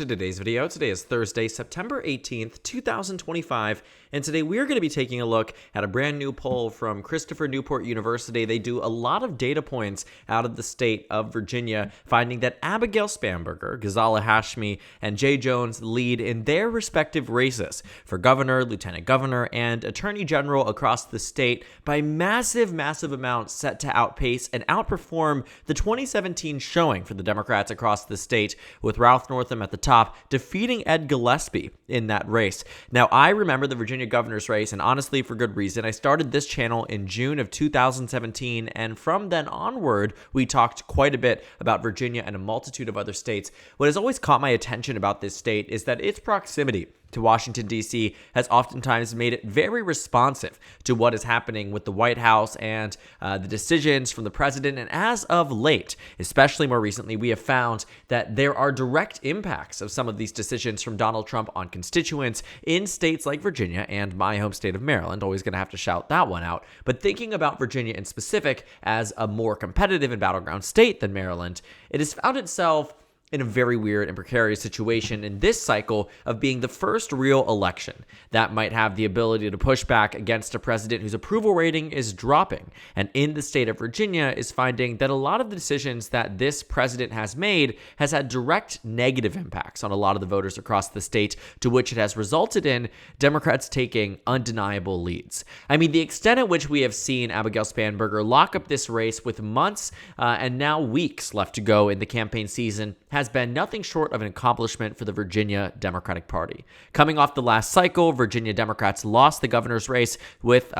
To today's video. Today is Thursday, September 18th, 2025, and today we are going to be taking a look at a brand new poll from Christopher Newport University. They do a lot of data points out of the state of Virginia, finding that Abigail Spanberger, Ghazala Hashmi, and Jay Jones lead in their respective races for governor, lieutenant governor, and attorney general across the state by massive amounts, set to outpace and outperform the 2017 showing for the Democrats across the state, with Ralph Northam at the top, defeating Ed Gillespie in that race. Now, I remember the Virginia governor's race, and honestly, for good reason. I started this channel in June of 2017, and from then onward, we talked quite a bit about Virginia and a multitude of other states. What has always caught my attention about this state is that its proximity to Washington, D.C. has oftentimes made it very responsive to what is happening with the White House and the decisions from the president. And as of late, especially more recently, we have found that there are direct impacts of some of these decisions from Donald Trump on constituents in states like Virginia and my home state of Maryland. Always going to have to shout that one out. But thinking about Virginia in specific as a more competitive and battleground state than Maryland, it has found itself in a very weird and precarious situation in this cycle of being the first real election that might have the ability to push back against a president whose approval rating is dropping. And in the state of Virginia is finding that a lot of the decisions that this president has made has had direct negative impacts on a lot of the voters across the state, to which it has resulted in Democrats taking undeniable leads. I mean, the extent at which we have seen Abigail Spanberger lock up this race with months and now weeks left to go in the campaign season has been nothing short of an accomplishment for the Virginia Democratic Party. Coming off the last cycle, Virginia Democrats lost the governor's race with,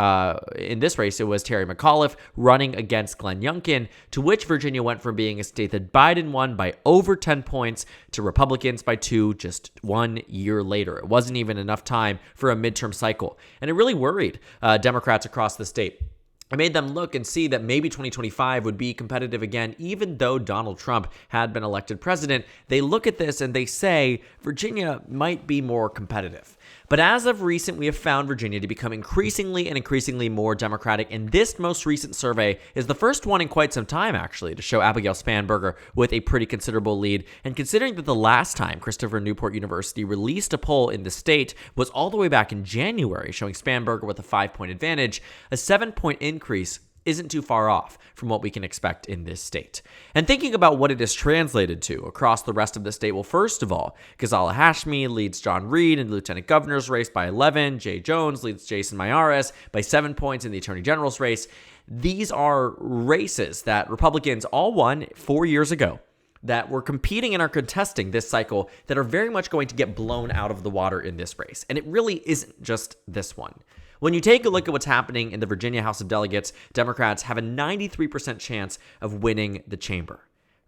in this race, it was Terry McAuliffe running against Glenn Youngkin, to which Virginia went from being a state that Biden won by over 10 points to Republicans by 2 just 1 year later. It wasn't even enough time for a midterm cycle, and it really worried Democrats across the state. I made them look and see that maybe 2025 would be competitive again, even though Donald Trump had been elected president. They look at this and they say Virginia might be more competitive. But as of recent, we have found Virginia to become increasingly more Democratic, and this most recent survey is the first one in quite some time, actually, to show Abigail Spanberger with a pretty considerable lead. And considering that the last time Christopher Newport University released a poll in the state was all the way back in January, showing Spanberger with a 5-point advantage, a 7-point increase isn't too far off from what we can expect in this state. And thinking about what it is translated to across the rest of the state, well, first of all, Ghazala Hashmi leads John Reed in the lieutenant governor's race by 11. Jay Jones leads Jason Miyares by 7 points in the attorney general's race. These are races that Republicans all won 4 years ago, that were competing and are contesting this cycle, that are very much going to get blown out of the water in this race. And it really isn't just this one. When you take a look at what's happening in the Virginia House of Delegates, Democrats have a 93% chance of winning the chamber.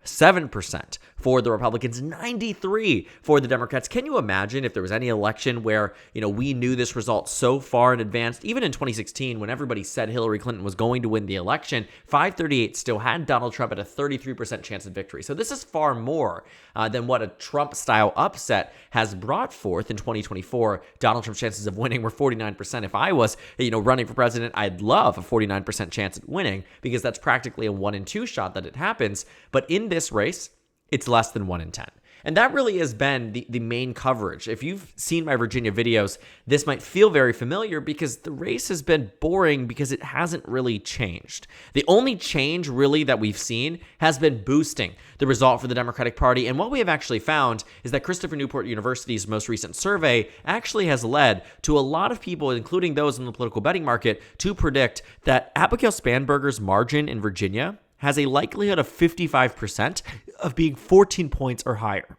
7% for the Republicans, 93% for the Democrats. Can you imagine if there was any election where, we knew this result so far in advance? Even in 2016, when everybody said Hillary Clinton was going to win the election, 538 still had Donald Trump at a 33% chance of victory. So this is far more than what a Trump-style upset has brought forth in 2024. Donald Trump's chances of winning were 49%. If I was, running for president, I'd love a 49% chance at winning, because that's practically a 1 in 2 shot that it happens. But in this race, it's less than 1 in 10. And that really has been the main coverage. If you've seen my Virginia videos, this might feel very familiar, because the race has been boring because it hasn't really changed. The only change really that we've seen has been boosting the result for the Democratic Party. And what we have actually found is that Christopher Newport University's most recent survey actually has led to a lot of people, including those in the political betting market, to predict that Abigail Spanberger's margin in Virginia has a likelihood of 55% of being 14 points or higher.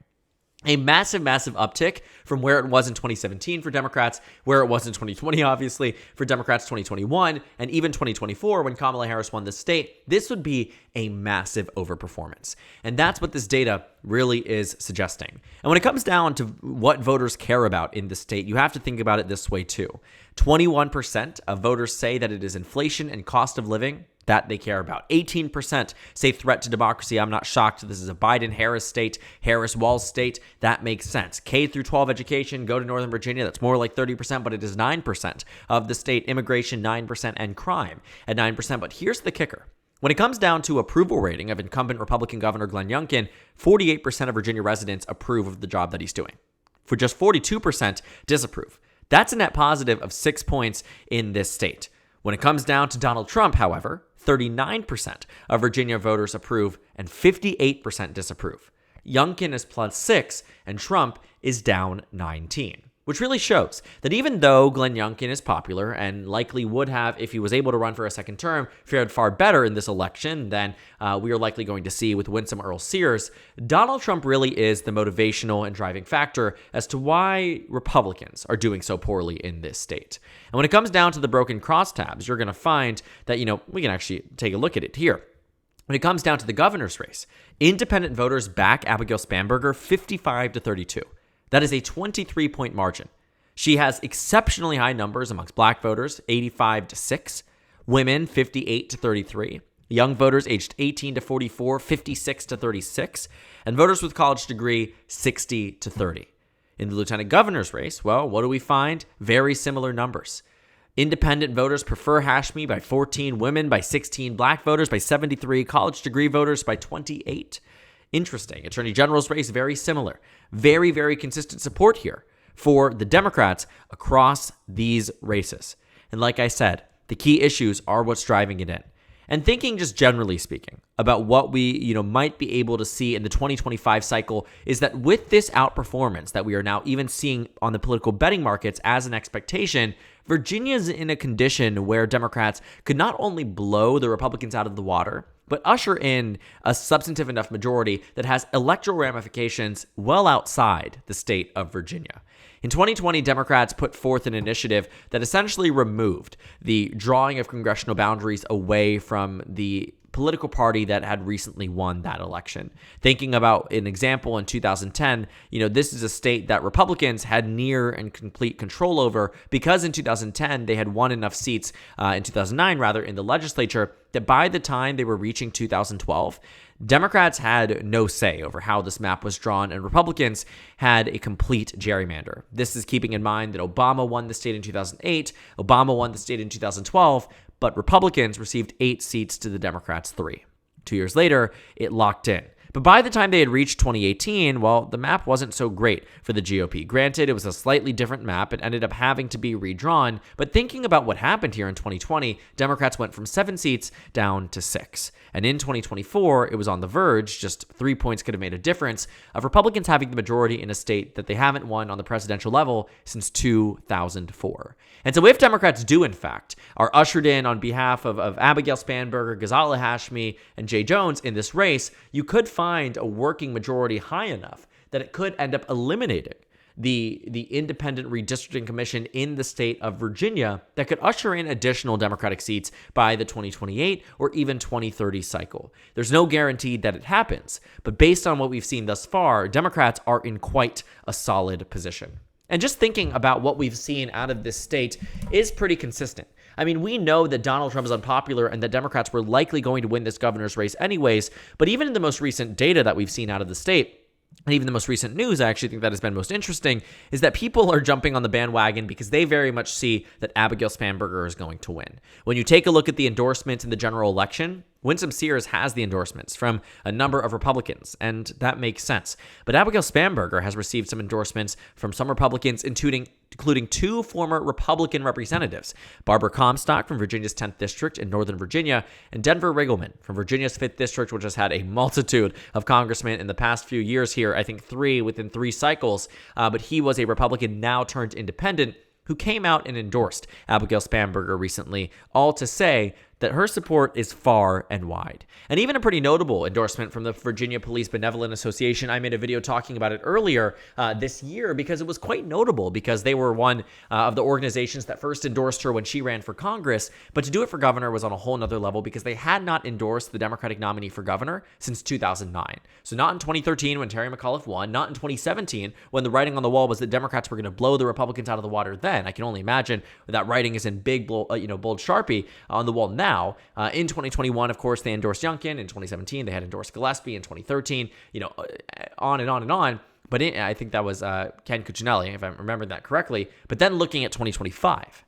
A massive uptick from where it was in 2017 for Democrats, where it was in 2020, obviously, for Democrats 2021, and even 2024 when Kamala Harris won the state. This would be a massive overperformance. And that's what this data really is suggesting. And when it comes down to what voters care about in the state, you have to think about it this way too. 21% of voters say that it is inflation and cost of living that they care about. 18% say threat to democracy. I'm not shocked. This is a Biden-Harris state, Harris-Walz state. That makes sense. K through 12 education, go to Northern Virginia. That's more like 30%, but it is 9% of the state. Immigration, 9%, and crime at 9%. But here's the kicker. When it comes down to approval rating of incumbent Republican Governor Glenn Youngkin, 48% of Virginia residents approve of the job that he's doing. For just 42% disapprove. That's a net positive of 6 points in this state. When it comes down to Donald Trump, however, 39% of Virginia voters approve and 58% disapprove. Youngkin is +6 and Trump is down 19. Which really shows that even though Glenn Youngkin is popular and likely would have, if he was able to run for a second term, fared far better in this election than we are likely going to see with Winsome Earl Sears, Donald Trump really is the motivational and driving factor as to why Republicans are doing so poorly in this state. And when it comes down to the broken crosstabs, you're going to find that, we can actually take a look at it here. When it comes down to the governor's race, independent voters back Abigail Spanberger 55-32. That is a 23-point margin. She has exceptionally high numbers amongst black voters, 85-6, women, 58-33, young voters aged 18-44, 56-36, and voters with college degree, 60-30. In the lieutenant governor's race, well, what do we find? Very similar numbers. Independent voters prefer Hashmi by 14, women by 16, black voters by 73, college degree voters by 28. Interesting. Attorney General's race, very similar. Very, very consistent support here for the Democrats across these races. And like I said, the key issues are what's driving it in. And thinking just generally speaking about what we, might be able to see in the 2025 cycle is that with this outperformance that we are now even seeing on the political betting markets as an expectation, Virginia's in a condition where Democrats could not only blow the Republicans out of the water, but usher in a substantive enough majority that has electoral ramifications well outside the state of Virginia. In 2020, Democrats put forth an initiative that essentially removed the drawing of congressional boundaries away from the political party that had recently won that election. Thinking about an example in 2010, this is a state that Republicans had near and complete control over because in 2010 they had won enough seats, in 2009 rather, in the legislature that by the time they were reaching 2012, Democrats had no say over how this map was drawn, and Republicans had a complete gerrymander. This is keeping in mind that Obama won the state in 2008, Obama won the state in 2012, but Republicans received 8 seats to the Democrats' 3. 2 years later, it locked in. But by the time they had reached 2018, well, the map wasn't so great for the GOP. Granted, it was a slightly different map. It ended up having to be redrawn. But thinking about what happened here in 2020, Democrats went from 7 seats down to 6. And in 2024, it was on the verge, just 3 points could have made a difference, of Republicans having the majority in a state that they haven't won on the presidential level since 2004. And so if Democrats do, in fact, are ushered in on behalf of Abigail Spanberger, Ghazala Hashmi, and Jay Jones in this race, you could find a working majority high enough that it could end up eliminating the independent redistricting commission in the state of Virginia that could usher in additional Democratic seats by the 2028 or even 2030 cycle. There's no guarantee that it happens, but based on what we've seen thus far, Democrats are in quite a solid position. And just thinking about what we've seen out of this state is pretty consistent. I mean, we know that Donald Trump is unpopular and that Democrats were likely going to win this governor's race anyways, but even in the most recent data that we've seen out of the state, and even the most recent news, I actually think that has been most interesting, is that people are jumping on the bandwagon because they very much see that Abigail Spanberger is going to win. When you take a look at the endorsements in the general election, Winsome Sears has the endorsements from a number of Republicans, and that makes sense. But Abigail Spanberger has received some endorsements from some Republicans, including 2 former Republican representatives, Barbara Comstock from Virginia's 10th District in Northern Virginia, and Denver Riggleman from Virginia's 5th District, which has had a multitude of congressmen in the past few years here, I think 3 within 3 cycles, but he was a Republican now turned independent who came out and endorsed Abigail Spanberger recently, all to say that her support is far and wide. And even a pretty notable endorsement from the Virginia Police Benevolent Association. I made a video talking about it earlier this year because it was quite notable because they were one of the organizations that first endorsed her when she ran for Congress. But to do it for governor was on a whole nother level because they had not endorsed the Democratic nominee for governor since 2009. So not in 2013 when Terry McAuliffe won, not in 2017 when the writing on the wall was that Democrats were going to blow the Republicans out of the water then. I can only imagine that writing is in big, bold Sharpie on the wall now. In 2021, of course, they endorsed Youngkin. In 2017, they had endorsed Gillespie. In 2013, on and on and on. But I think that was Ken Cuccinelli, if I remember that correctly. But then looking at 2025,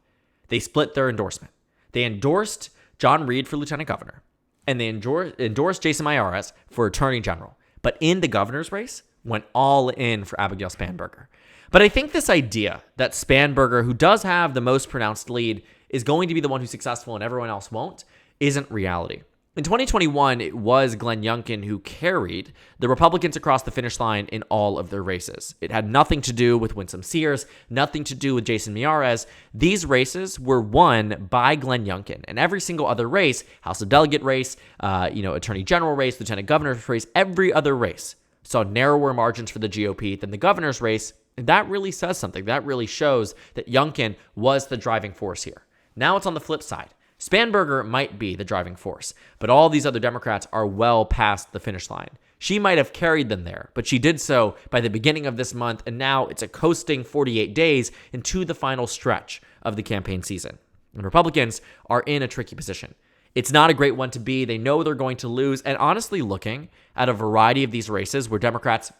they split their endorsement. They endorsed John Reed for lieutenant governor. and they endorsed Jason Miyares for attorney general. But in the governor's race, went all in for Abigail Spanberger. But I think this idea that Spanberger, who does have the most pronounced lead, is going to be the one who's successful and everyone else won't, isn't reality. In 2021, it was Glenn Youngkin who carried the Republicans across the finish line in all of their races. It had nothing to do with Winsome Sears, nothing to do with Jason Miyares. These races were won by Glenn Youngkin. And every single other race, House of Delegate race, Attorney General race, Lieutenant Governor's race, every other race saw narrower margins for the GOP than the governor's race. And that really says something. That really shows that Youngkin was the driving force here. Now it's on the flip side. Spanberger might be the driving force, but all these other Democrats are well past the finish line. She might have carried them there, but she did so by the beginning of this month, and now it's a coasting 48 days into the final stretch of the campaign season. And Republicans are in a tricky position. It's not a great one to be. They know they're going to lose, and honestly, looking at a variety of these races where Democrats,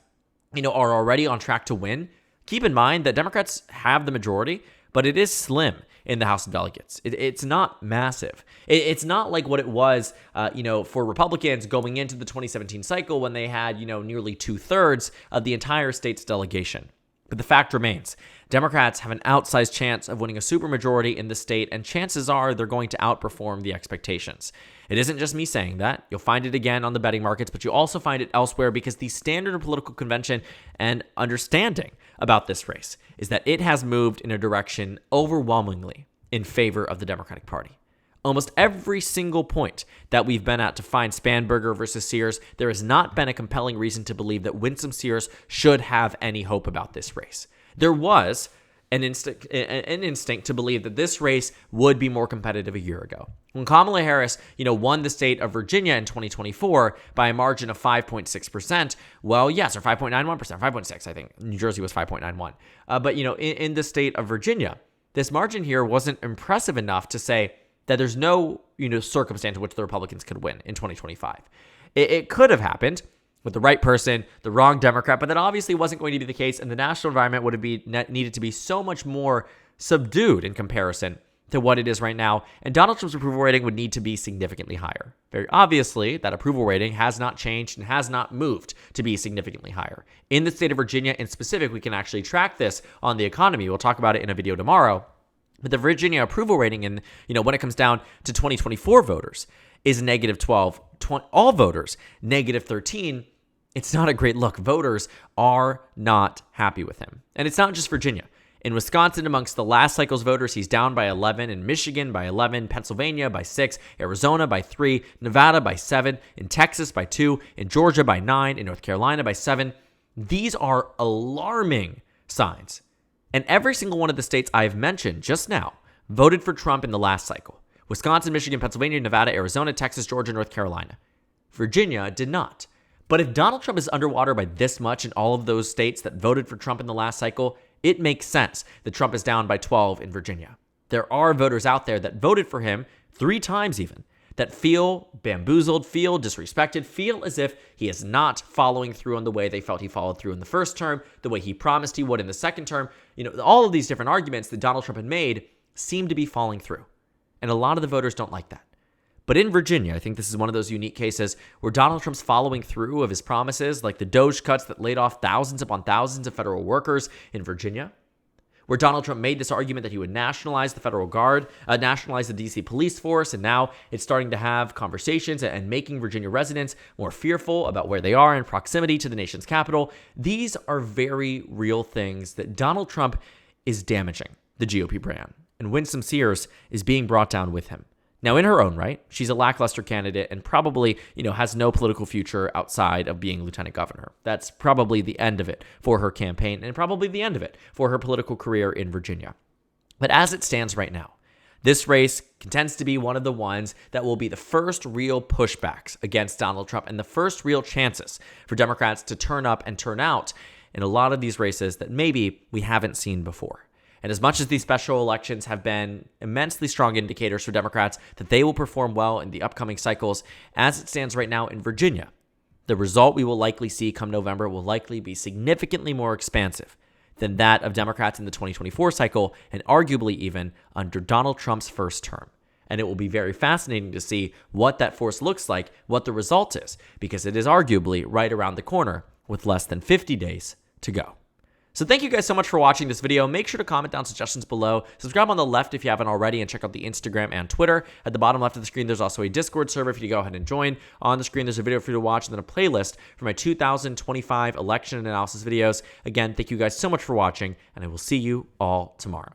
are already on track to win, keep in mind that Democrats have the majority, but it is slim in the House of Delegates. It's not massive. It's not like what it was, for Republicans going into the 2017 cycle when they had, nearly 2/3 of the entire state's delegation. But the fact remains, Democrats have an outsized chance of winning a supermajority in the state, and chances are they're going to outperform the expectations. It isn't just me saying that. You'll find it again on the betting markets, but you also find it elsewhere because the standard of political convention and understanding about this race is that it has moved in a direction overwhelmingly in favor of the Democratic Party. Almost every single point that we've been at to find Spanberger versus Sears, there has not been a compelling reason to believe that Winsome Sears should have any hope about this race. There was an instinct to believe that this race would be more competitive a year ago. When Kamala Harris, won the state of Virginia in 2024 by a margin of 5.6%, well, yes, or 5.91%, 5.6, I think. New Jersey was 5.91. But, in the state of Virginia, this margin here wasn't impressive enough to say that there's no, circumstance in which the Republicans could win in 2025. It could have happened with the right person, the wrong Democrat, but that obviously wasn't going to be the case, and the national environment would have needed to be so much more subdued in comparison to what it is right now, and Donald Trump's approval rating would need to be significantly higher. Very obviously, that approval rating has not changed and has not moved to be significantly higher. In the state of Virginia in specific, we can actually track this on the economy. We'll talk about it in a video tomorrow. But the Virginia approval rating, and when it comes down to 2024 voters, is -12. All voters, -13. It's not a great look. Voters are not happy with him. And it's not just Virginia. In Wisconsin, amongst the last cycle's voters, he's down by 11. In Michigan, by 11. Pennsylvania, by 6. Arizona, by 3. Nevada, by 7. In Texas, by 2. In Georgia, by 9. In North Carolina, by 7. These are alarming signs. And every single one of the states I've mentioned just now voted for Trump in the last cycle. Wisconsin, Michigan, Pennsylvania, Nevada, Arizona, Texas, Georgia, North Carolina. Virginia did not. But if Donald Trump is underwater by this much in all of those states that voted for Trump in the last cycle, it makes sense that Trump is down by 12 in Virginia. There are voters out there that voted for him 3 times even, that feel bamboozled, feel disrespected, feel as if he is not following through on the way they felt he followed through in the first term, the way he promised he would in the second term. All of these different arguments that Donald Trump had made seem to be falling through. And a lot of the voters don't like that. But in Virginia, I think this is one of those unique cases where Donald Trump's following through of his promises, like the DOJ cuts that laid off thousands upon thousands of federal workers in Virginia, where Donald Trump made this argument that he would nationalize the federal guard, nationalize the DC police force, and now it's starting to have conversations and making Virginia residents more fearful about where they are in proximity to the nation's capital. These are very real things that Donald Trump is damaging the GOP brand, and Winsome Sears is being brought down with him. Now, in her own right, she's a lackluster candidate and probably, has no political future outside of being lieutenant governor. That's probably the end of it for her campaign and probably the end of it for her political career in Virginia. But as it stands right now, this race tends to be one of the ones that will be the first real pushbacks against Donald Trump and the first real chances for Democrats to turn up and turn out in a lot of these races that maybe we haven't seen before. And as much as these special elections have been immensely strong indicators for Democrats that they will perform well in the upcoming cycles, as it stands right now in Virginia, the result we will likely see come November will likely be significantly more expansive than that of Democrats in the 2024 cycle and arguably even under Donald Trump's first term. And it will be very fascinating to see what that force looks like, what the result is, because it is arguably right around the corner with less than 50 days to go. So thank you guys so much for watching this video. Make sure to comment down suggestions below. Subscribe on the left if you haven't already, and check out the Instagram and Twitter. At the bottom left of the screen, there's also a Discord server for you to go ahead and join. On the screen, there's a video for you to watch, and then a playlist for my 2025 election analysis videos. Again, thank you guys so much for watching, and I will see you all tomorrow.